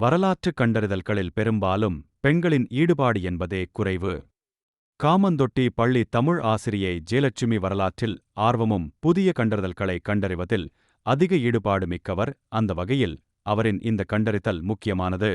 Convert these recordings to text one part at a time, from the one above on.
வரலாற்று கண்டறிதல்களில் பெரும்பாலும் பெண்களின் ஈடுபாடு என்பதே குறைவு. காமந்தொட்டி பள்ளி தமிழ் ஆசிரியை ஜெயலட்சுமி வரலாற்றில் ஆர்வமும் புதிய கண்டறிதல்களை கண்டறிவதில் அதிக ஈடுபாடு மிக்கவர். அந்த வகையில் அவரின் இந்த கண்டறிதல் முக்கியமானது.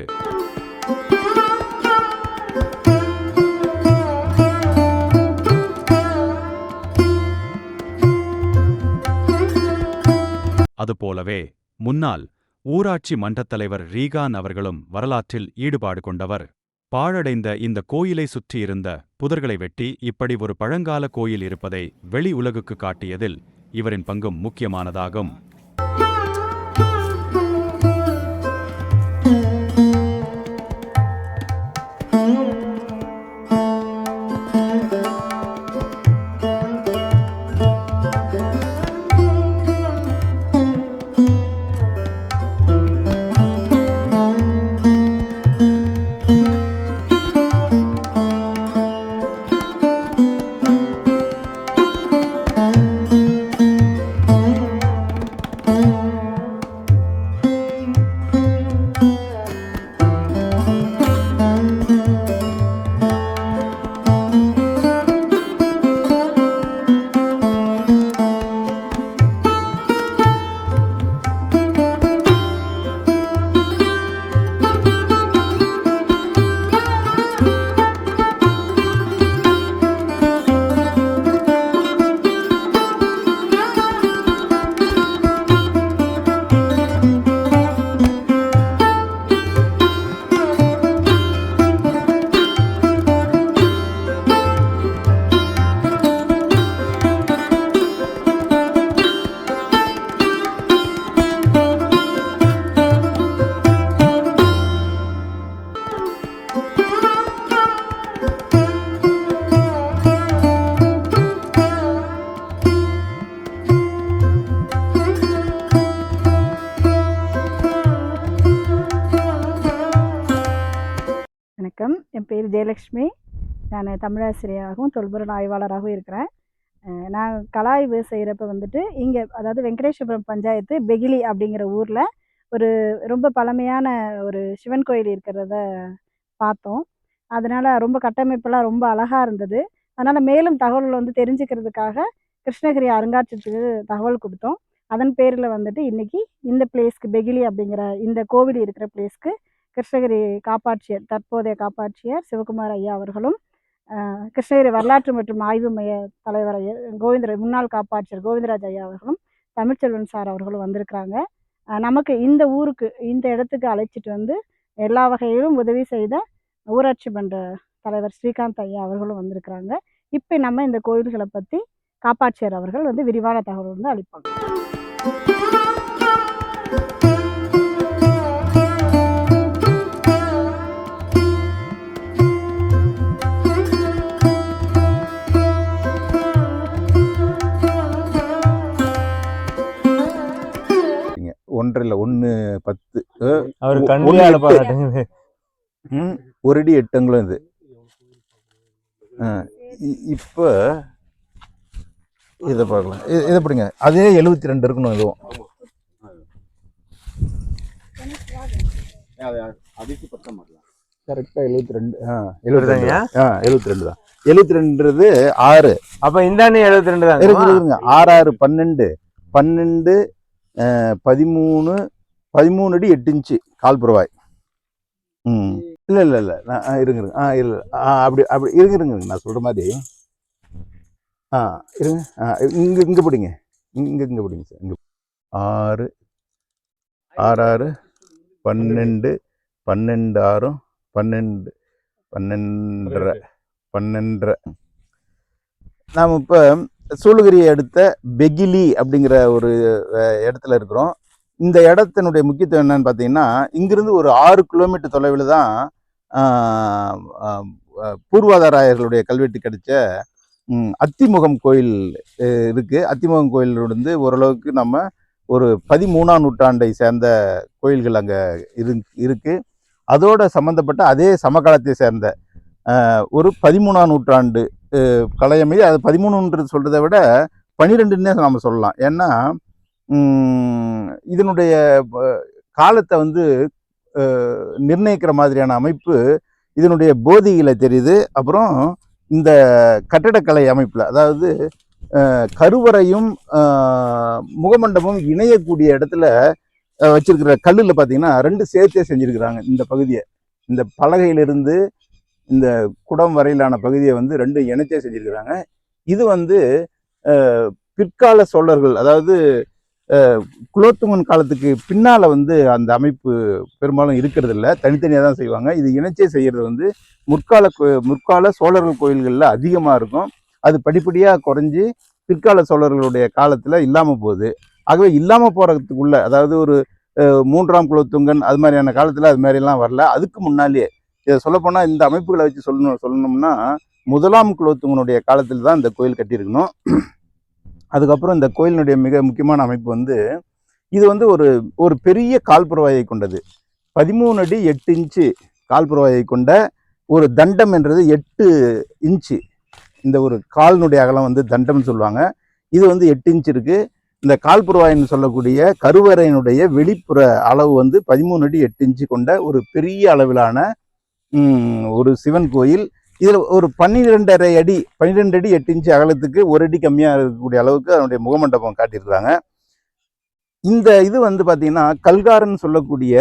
அதுபோலவே முன்னாள் ஊராட்சி மன்றத் தலைவர் ரீகான் அவர்களும் வரலாற்றில் ஈடுபாடு கொண்டவர். பாழடைந்த இந்த கோயிலை சுற்றியிருந்த புதர்களை வெட்டி இப்படி ஒரு பழங்கால கோயில் இருப்பதை வெளி உலகுக்கு காட்டியதில் இவரின் பங்கும் முக்கியமானதாகும். வணக்கம், என் பேர் ஜெயலட்சுமி. நான் தமிழாசிரியராகவும் தொல்பொருள் ஆய்வாளராகவும் இருக்கிறேன். நான் கலாய்வு செய்கிறப்ப வந்துட்டு இங்கே, அதாவது வெங்கடேஸ்வரம் பஞ்சாயத்து பெகிலி அப்படிங்கிற ஊரில் ஒரு ரொம்ப பழமையான ஒரு சிவன் கோயில் இருக்கிறத பார்த்தோம். அதனால் ரொம்ப கட்டமைப்பெல்லாம் ரொம்ப அழகாக இருந்தது. அதனால் மேலும் தகவல்கள் வந்து தெரிஞ்சுக்கிறதுக்காக கிருஷ்ணகிரி அருங்காட்சியகத்துக்கு தகவல் கொடுத்தோம். அதன் பேரில் வந்துட்டு இன்றைக்கி இந்த பிளேஸ்க்கு, பெகிலி அப்படிங்கிற இந்த கோவில் இருக்கிற பிளேஸ்க்கு கிருஷ்ணகிரி காப்பாட்சியர், தற்போதைய காப்பாட்சியர் சிவகுமார் ஐயா அவர்களும், கிருஷ்ணகிரி வரலாற்று மற்றும் ஆய்வு மைய தலைவர் முன்னாள் காப்பாட்சியர் கோவிந்தராஜ் ஐயா அவர்களும், தமிழ்ச்செல்வன் சார் அவர்களும் வந்திருக்கிறாங்க. நமக்கு இந்த ஊருக்கு, இந்த இடத்துக்கு அழைச்சிட்டு வந்து எல்லா வகையிலும் உதவி செய்த ஊராட்சி மன்ற தலைவர் ஸ்ரீகாந்த் ஐயா அவர்களும் வந்திருக்கிறாங்க. இப்போ நம்ம இந்த கோயில்களை பற்றி காப்பாட்சியர் அவர்கள் வந்து விரிவான தகவல் வந்து அளிப்பாங்க. ஒன்றில் 1:10 அவர் கண்ணியால பாராட்டுங்க. 1 அடி 8 அங்குலம் இது. இப்போ இதை பார்க்கலாம், இதை பிடிங்க. அதே 72 இருக்கணும். இதுவும் கரெக்டாக 72. 72 தான். 72 6. அப்போ இந்த 72 தான் இருக்குங்க. 6 6 12 12 13 அடி 8 இன்ச்சு கால்புறவாய். இல்லை நான் இருங்க. இல்லை அப்படி இருங்க. நான் சொல்கிற மாதிரி இருங்க. இங்கே பிடிங்க. இங்கே பிடிங்க சார். இங்கே 6 6 12 12 6 12 12 12. நாம் இப்போ சூளகிரியை அடுத்த பெகிலி அப்படிங்கிற ஒரு இடத்துல இருக்கிறோம். இந்த இடத்தினுடைய முக்கியத்துவம் என்னன்னு பார்த்தீங்கன்னா, இங்கிருந்து ஒரு 6 கிலோமீட்டர் தொலைவில் தான் பூர்வாதாராயர்களுடைய கல்வெட்டு கிடைச்ச அத்திமுகம் கோயில் இருக்குது. அத்திமுகம் கோயிலிருந்து ஓரளவுக்கு நம்ம ஒரு 13ஆம் நூற்றாண்டை சேர்ந்த கோயில்கள் அங்கே இருக்குது. அதோட சம்மந்தப்பட்ட அதே சமகாலத்தை சேர்ந்த ஒரு 13ஆம் நூற்றாண்டு கலையமை. அது 13ன்றது சொல்கிறத விட 12ன்னே நம்ம சொல்லலாம். ஏன்னா இதனுடைய காலத்தை வந்து நிர்ணயிக்கிற மாதிரியான அமைப்பு இதனுடைய போதியில் தெரியுது. அப்புறம் இந்த கட்டடக்கலை அமைப்பில், அதாவது கருவறையும் முகமண்டபமும் இணையக்கூடிய இடத்துல வச்சிருக்கிற கல்லில் பார்த்தீங்கன்னா 2 சேர்த்தே செஞ்சுருக்கிறாங்க. இந்த பகுதியை, இந்த பலகையிலிருந்து இந்த குடம் வரையிலான பகுதியை வந்து 2 இணைச்சே செஞ்சுருக்கிறாங்க. இது வந்து பிற்கால சோழர்கள், அதாவது குலோத்துங்கன் காலத்துக்கு பின்னால் வந்து அந்த அமைப்பு பெரும்பாலும் இருக்கிறது இல்லை, தனித்தனியாக தான் செய்வாங்க. இது இணைச்சே செய்கிறது வந்து முற்கால சோழர்கள் கோயில்களில் அதிகமாக இருக்கும். அது படிப்படியாக குறைஞ்சி பிற்கால சோழர்களுடைய காலத்தில் இல்லாமல் போகுது. ஆகவே இல்லாமல் போகிறதுக்குள்ள, அதாவது ஒரு 3ஆம் குலோத்துங்கன் அது மாதிரியான காலத்தில் அது மாதிரிலாம் வரல. அதுக்கு முன்னாலேயே இதை சொல்லப்போனால் இந்த அமைப்புகளை வச்சு சொல்லணும்னா 1ஆம் குலோத்துங்கனுடைய காலத்தில் தான் இந்த கோயில் கட்டியிருக்கணும். அதுக்கப்புறம் இந்த கோயிலினுடைய மிக முக்கியமான அமைப்பு வந்து இது வந்து ஒரு பெரிய கால்புறவாயை கொண்டது. 13 அடி 8 இன்ச்சு கால்புறவாயை கொண்ட ஒரு தண்டம் என்றது 8 இன்ச்சு. இந்த ஒரு கால்னுடைய அகலம் வந்து தண்டம்னு சொல்லுவாங்க. இது வந்து 8 இன்ச்சு இருக்கு. இந்த கால்புறவாயின்னு சொல்லக்கூடிய கருவறையினுடைய வெளிப்புற அளவு வந்து 13 அடி 8 இன்ச்சு கொண்ட ஒரு பெரிய அளவிலான ஒரு சிவன் கோயில். இதில் ஒரு 12 அடி 8 இன்ச்சு அகலத்துக்கு 1 அடி கம்மியாக இருக்கக்கூடிய அளவுக்கு அதனுடைய முகமண்டபம் காட்டியிருக்கிறாங்க. இந்த இது வந்து பார்த்தீங்கன்னா கல்காரன்னு சொல்லக்கூடிய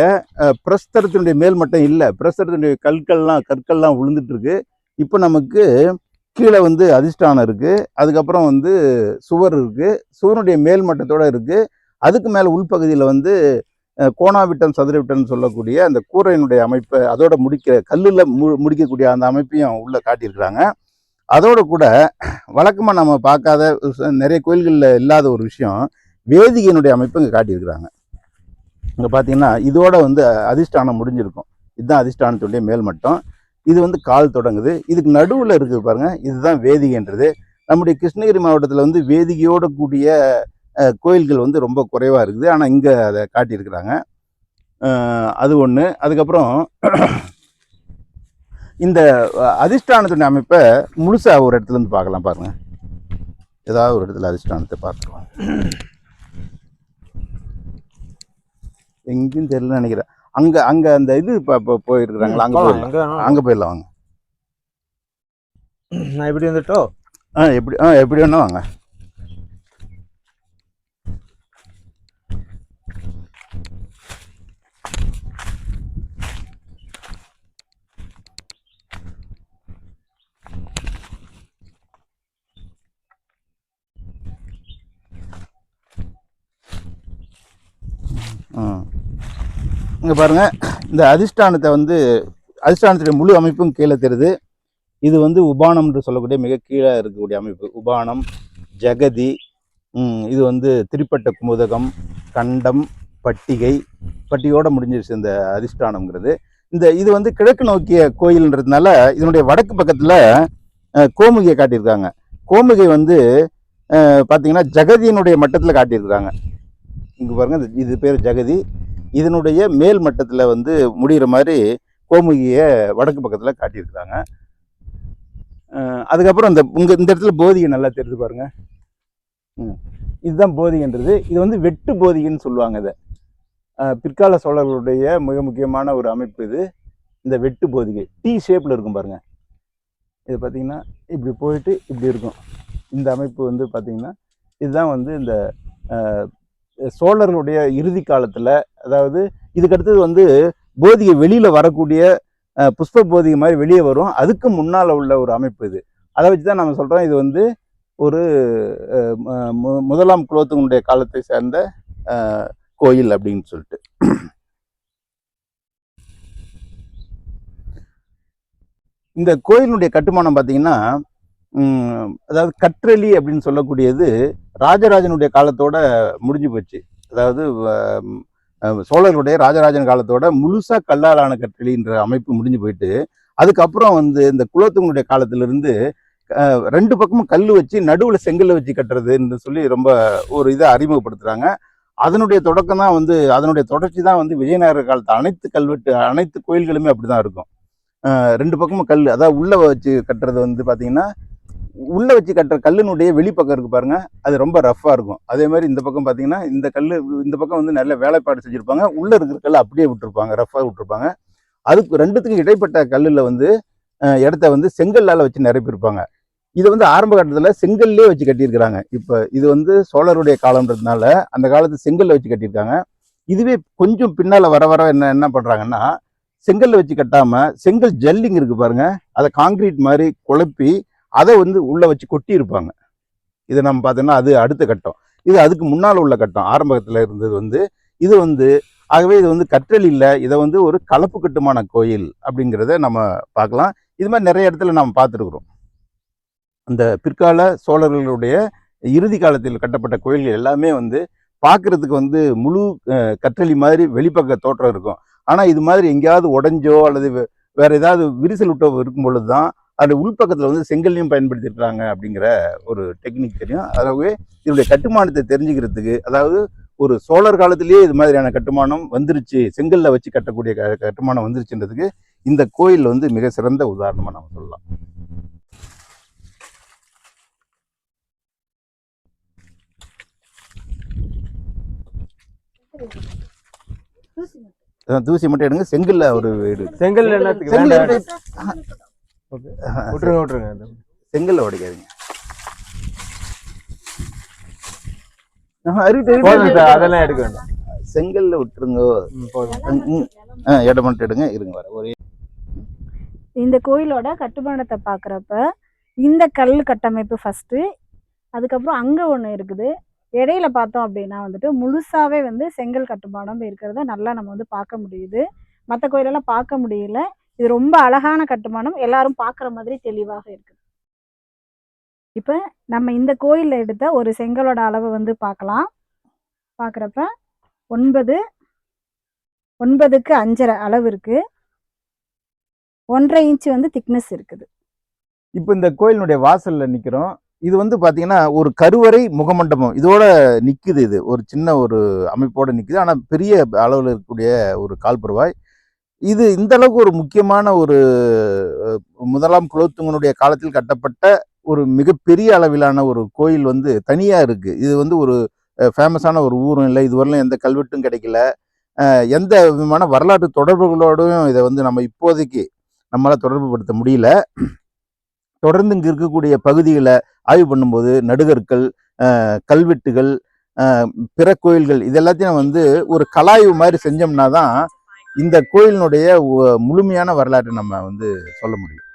பிரஸ்தரத்தினுடைய மேல் மட்டும் இல்லை, பிரஸ்தரத்தினுடைய கற்கள்லாம் விழுந்துட்டு இருக்கு. இப்போ நமக்கு கீழே வந்து அதிஷ்டானம் இருக்குது, அதுக்கப்புறம் வந்து சுவர் இருக்குது, சுவருடைய மேல் மட்டத்தோடு இருக்குது. அதுக்கு மேலே உள்பகுதியில் வந்து கோணாவிட்டம் சதுரவிட்டம்னு சொல்லக்கூடிய அந்த கூரையினுடைய அமைப்பை அதோட கல்லில் முடிக்கக்கூடிய அந்த அமைப்பையும் உள்ளே காட்டியிருக்கிறாங்க. அதோடு கூட வழக்கமாக நம்ம பார்க்காத நிறைய கோயில்களில் இல்லாத ஒரு விஷயம், வேதிகையினுடைய அமைப்பு இங்கே காட்டியிருக்கிறாங்க. இங்கே பார்த்தீங்கன்னா இதோட வந்து அதிஷ்டானம் முடிஞ்சிருக்கும். இதுதான் அதிஷ்டானத்துடைய மேல் மட்டம். இது வந்து கால் தொடங்குது. இதுக்கு நடுவில் இருக்குது பாருங்க, இதுதான் வேதிகைன்றது. நம்முடைய கிருஷ்ணகிரி மாவட்டத்தில் வந்து வேதிகையோட கூடிய கோயில்கள் வந்து ரொம்ப குறைவாக இருக்குது. ஆனால் இங்கே அதை காட்டியிருக்கிறாங்க. அது ஒன்று. அதுக்கப்புறம் இந்த அதிஷ்டானத்துடைய அமைப்பை முழுசாக ஒரு இடத்துல இருந்து பார்க்கலாம். பாருங்கள், ஏதாவது ஒரு இடத்துல அதிஷ்டானத்தை பார்க்கலாம். எங்கேயும் தெரியலன்னு நினைக்கிறேன். அங்கே அந்த இது போயிருக்கிறாங்களா? அங்கே போயிடலாம் வாங்க. நான் எப்படி வந்துட்டோ? எப்படி வேணா வாங்க. இங்கே பாருங்கள், இந்த அதிஷ்டானத்துடைய முழு அமைப்பும் கீழே தெரியுது. இது வந்து உபானம் என்று சொல்லக்கூடிய மிக கீழே இருக்கக்கூடிய அமைப்பு. உபானம், ஜெகதி, இது வந்து திரிப்பட்ட குமுதகம், கண்டம், பட்டியோடு முடிஞ்சிருச்சு இந்த அதிஷ்டானம்ங்கிறது. இது வந்து கிழக்கு நோக்கிய கோயில்ன்றதுனால இதனுடைய வடக்கு பக்கத்தில் கோமுகியை காட்டியிருக்காங்க. கோமுகை வந்து பார்த்தீங்கன்னா ஜெகதியினுடைய மட்டத்தில் காட்டியிருக்காங்க. இங்கே பாருங்கள், இது பேர் ஜெகதி. இதனுடைய மேல் மட்டத்தில் வந்து முடிகிற மாதிரி கோமுகியை வடக்கு பக்கத்தில் காட்டியிருக்கிறாங்க. அதுக்கப்புறம் இந்த இடத்துல போதிகை நல்லா தெரிஞ்சு பாருங்க. இதுதான் போதிகைன்றது. இது வந்து வெட்டு போதிகைன்னு சொல்லுவாங்க. இதை பிற்கால சோழர்களுடைய மிக முக்கியமான ஒரு அமைப்பு இது. இந்த வெட்டு போதிகை டி ஷேப்பில் இருக்கும் பாருங்க. இது பார்த்தீங்கன்னா இப்படி போயிட்டு இப்படி இருக்கும். இந்த அமைப்பு வந்து பார்த்தீங்கன்னா இதுதான் வந்து இந்த சோழர்களுடைய இறுதி காலத்தில், அதாவது இதுக்கு அடுத்தது வந்து போதிகை வெளியில் வரக்கூடிய புஷ்ப போதிகை மாதிரி வெளியே வரும். அதுக்கு முன்னால் உள்ள ஒரு அமைப்பு இது. அதை வச்சு தான் நம்ம சொல்கிறோம் இது வந்து ஒரு 1ஆம் குலோத்துங்கனுடைய காலத்தை சேர்ந்த கோயில் அப்படின்னு சொல்லிட்டு. இந்த கோயிலுடைய கட்டுமானம் பார்த்தீங்கன்னா அதாவது கற்றளி அப்படின்னு சொல்லக்கூடியது ராஜராஜனுடைய காலத்தோட முடிஞ்சு போச்சு. அதாவது சோழர்களுடைய ராஜராஜன் காலத்தோட முழுசா கல்லாலான கற்றளின்ற அமைப்பு முடிஞ்சு போயிட்டு, அதுக்கப்புறம் வந்து இந்த குலோத்துங்கனுடைய காலத்திலிருந்து 2 பக்கமும் கல் வச்சு நடுவில் செங்கல்ல வச்சு கட்டுறதுன்னு சொல்லி ரொம்ப ஒரு இதை அறிமுகப்படுத்துறாங்க. அதனுடைய தொடக்கம் தான் வந்து அதனுடைய தொடர்ச்சி தான் வந்து விஜயநகர காலத்து அனைத்து கோயில்களுமே அப்படிதான் இருக்கும். 2 பக்கமும் கல், அதாவது உள்ள வச்சு கட்டுறது வந்து பார்த்தீங்கன்னா உள்ள வச்சு கட்டுற கல்லினுடைய வெளிப்பக்கம் இருக்கு பாருங்க, அது ரொம்ப ரஃப்பாக இருக்கும். அதே மாதிரி இந்த பக்கம் பார்த்தீங்கன்னா இந்த கல் இந்த பக்கம் வந்து நல்ல வேலைப்பாடு செஞ்சுருப்பாங்க, உள்ளே இருக்கிற கல் அப்படியே விட்டுருப்பாங்க, ரஃப்பாக விட்டுருப்பாங்க. அதுக்கு ரெண்டுத்துக்கும் இடைப்பட்ட கல்லில் வந்து இடத்த வந்து செங்கல்லால் வச்சு நிரப்பியிருப்பாங்க. இதை வந்து ஆரம்ப கட்டத்தில் செங்கல்லே வச்சு கட்டியிருக்கிறாங்க. இப்போ இது வந்து சோழருடைய காலம்ன்றதுனால அந்த காலத்து செங்கல்ல வச்சு கட்டியிருக்காங்க. இதுவே கொஞ்சம் பின்னால் வர வர என்ன பண்ணுறாங்கன்னா, செங்கல்ல வச்சு கட்டாமல் செங்கல் ஜல்லிங் இருக்கு பாருங்க, அதை காங்கிரீட் மாதிரி குழப்பி அதை வந்து உள்ளே வச்சு கொட்டி இருப்பாங்க. இதை நம்ம பார்த்தோம்னா அது அடுத்த கட்டம். இது அதுக்கு முன்னால் உள்ள கட்டம். ஆரம்பத்தில் இருந்தது வந்து இது வந்து, ஆகவே இது வந்து கற்றல் இல்லை, இதை வந்து ஒரு கலப்பு கட்டுமான கோயில் அப்படிங்கிறத நம்ம பார்க்கலாம். இது மாதிரி நிறைய இடத்துல நம்ம பார்த்துருக்குறோம். அந்த பிற்கால சோழர்களுடைய இறுதி காலத்தில் கட்டப்பட்ட கோயில்கள் எல்லாமே வந்து பார்க்கறதுக்கு வந்து முழு கற்றளி மாதிரி வெளிப்பக்க தோற்றம் இருக்கும். ஆனால் இது மாதிரி எங்கேயாவது உடஞ்சோ அல்லது வேற ஏதாவது விரிசல் விட்டோ இருக்கும் பொழுது தான் அது உள்பக்கத்தில் வந்து செங்கல்லையும் பயன்படுத்தியிருக்கிறாங்க அப்படிங்கிற ஒரு டெக்னிக் தெரியும். அதாவது இதனுடைய கட்டுமானத்தை தெரிஞ்சுக்கிறதுக்கு, அதாவது ஒரு சோழர் காலத்திலேயே இது மாதிரியான கட்டுமானம் வந்துருச்சு, செங்கல்ல வச்சு கட்டக்கூடிய கட்டுமானம் வந்துருச்சுன்றதுக்கு இந்த கோயில் வந்து மிக சிறந்த உதாரணமாக நம்ம சொல்லலாம். தூசி மட்டும் எடுங்க. செங்கல்ல ஒரு வீடு, செங்கல் என்னத்துக்கு செங்கல்ல விட்டுருங்க. செங்கல்ல உடைக்காதீங்க. அதெல்லாம் எடுக்க வேண்டாம், செங்கல்ல விட்டுருங்க. இடம் மட்டும் எடுங்க, இருங்க வர ஒரே. இந்த கோயிலோட கட்டுமானத்தை பார்க்குறப்ப இந்த கல் கட்டமைப்பு ஃபஸ்ட்டு, அதுக்கப்புறம் அங்கே ஒன்று இருக்குது, இடையில பார்த்தோம் அப்படின்னா வந்துட்டு முழுசாகவே வந்து செங்கல் கட்டுமானம் இருக்கிறத நல்லா நம்ம வந்து பார்க்க முடியுது. மற்ற கோயிலெல்லாம் பார்க்க முடியல. இது ரொம்ப அழகான கட்டுமானம், எல்லாரும் பார்க்குற மாதிரி தெளிவாக இருக்குது. இப்போ நம்ம இந்த கோயிலில் எடுத்த ஒரு செங்கலோட அளவு வந்து பார்க்கலாம். பார்க்குறப்ப 9க்கு 5.5 அளவு இருக்குது. 1.5 இன்ச்சு வந்து திக்னஸ் இருக்குது. இப்போ இந்த கோயிலினுடைய வாசல்ல நிற்கிறோம். இது வந்து பார்த்தீங்கன்னா ஒரு கருவறை முகமண்டபம் இதோட நிற்குது. இது ஒரு சின்ன ஒரு அமைப்போட நிற்குது. ஆனால் பெரிய அளவில் இருக்கக்கூடிய ஒரு கால்புருவாய். இது இந்த அளவுக்கு ஒரு முக்கியமான ஒரு முதலாம் குலோத்துங்கனுடைய காலத்தில் கட்டப்பட்ட ஒரு மிகப்பெரிய அளவிலான ஒரு கோயில் வந்து தனியாக இருக்குது. இது வந்து ஒரு ஃபேமஸான ஒரு ஊரும் இல்லை, இதுவரையிலும் எந்த கல்வெட்டும் கிடைக்கல. எந்த விதமான வரலாற்று தொடர்புகளோடும் இதை வந்து நம்ம இப்போதைக்கு நம்மளால் தொடர்பு படுத்த முடியல. தொடர்ந்து இங்கே இருக்கக்கூடிய பகுதிகளை ஆய்வு பண்ணும்போது நடுகற்கள், கல்வெட்டுகள், பிற கோயில்கள் இது எல்லாத்தையும் வந்து ஒரு கலாய்வு மாதிரி செஞ்சோம்னா தான் இந்த கோயிலினுடைய முழுமையான வரலாற்றை நம்ம வந்து சொல்ல முடியும்.